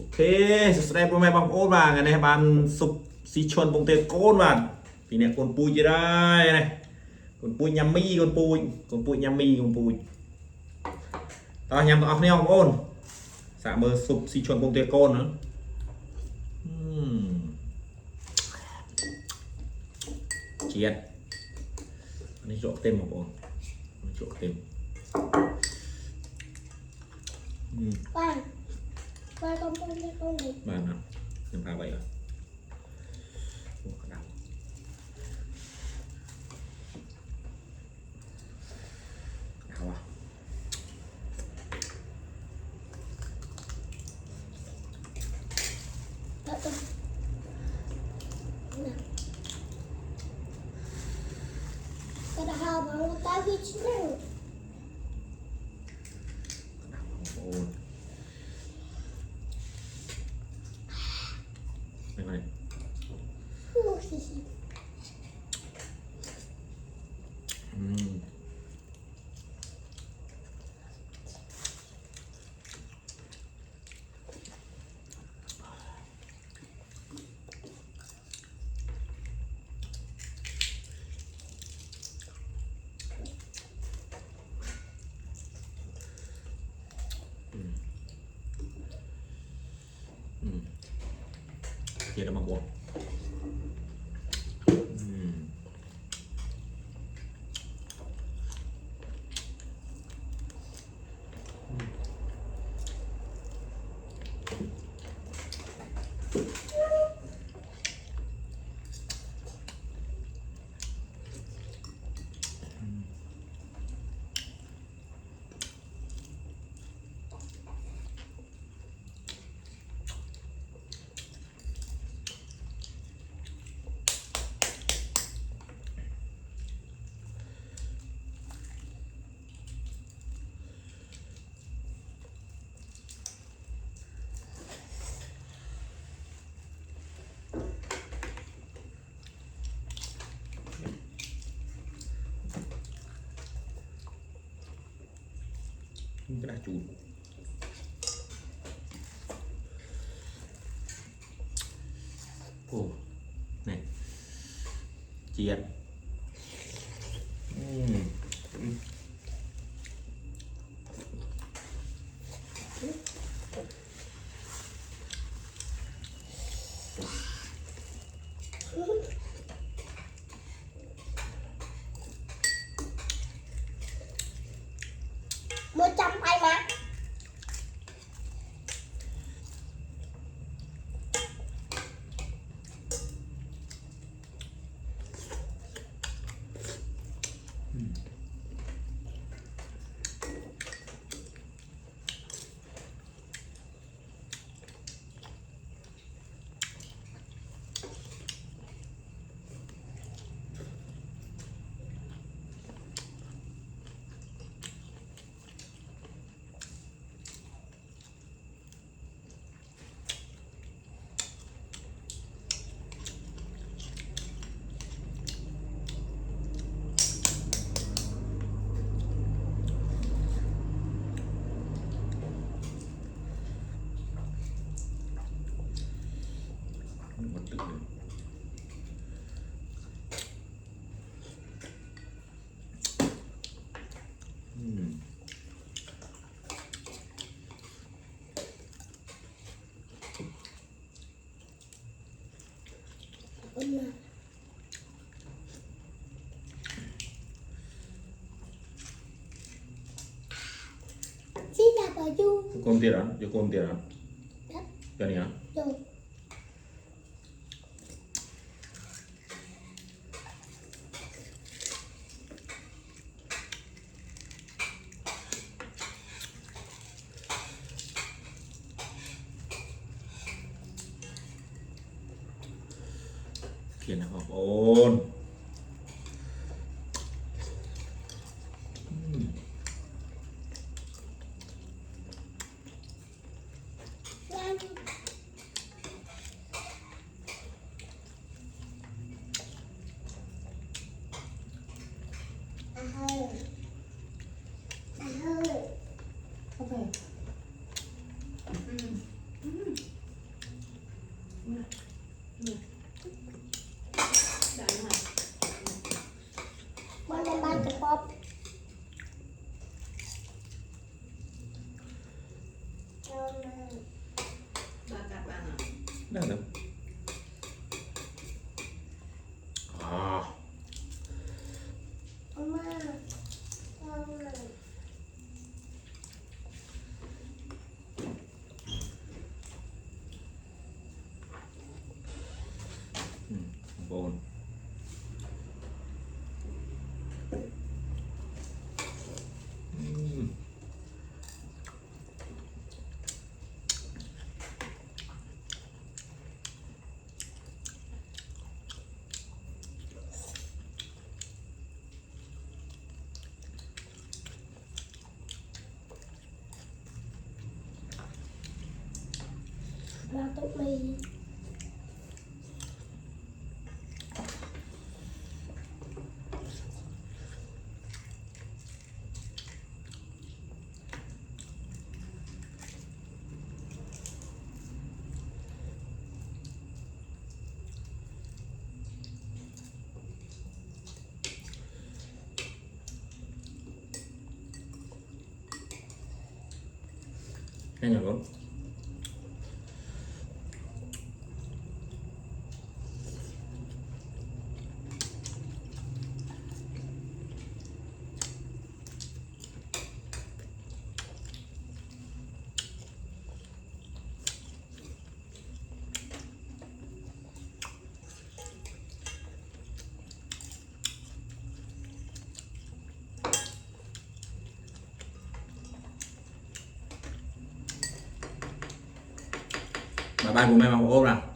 โอเคสุดท้ายพ่อแม่บางโอ๊ตมาไงนะบ้านสุกสีชนปงเตะโกนบ้านปีนี้คนปุยจะได้นะคนปุยยำมีคนปุยยำมีคนปุยตอนยำต่อเนี่ยบางโอนสามเบอร์สุกสีชนปงเตะโกนนะเจียดอันนี้โจกเต็มบางโอนโจกเต็มba con cái con này บ้านนะยังพาไปเหรอโอ้กระดาษ เอาวะ đó con nè cái đó hao bằng cái gì chứ nào โอ้ไม่ไม่ ui xì xì อืมเจียดมาบวกกระดาษจูนโอ้นี่เจียดmua trăm tay màหมดตึกเลยchị là bà du โกนเตี๋ยนะอย่าโกนเตี๋ยนะ đất อย่างนี้นะ rồi เขียนนะครับโอน นั่นเหรออ๋อ Mama, mama. โบนBatuk lagi. cái nhà luôn bà ba của mẹ bằng ô nè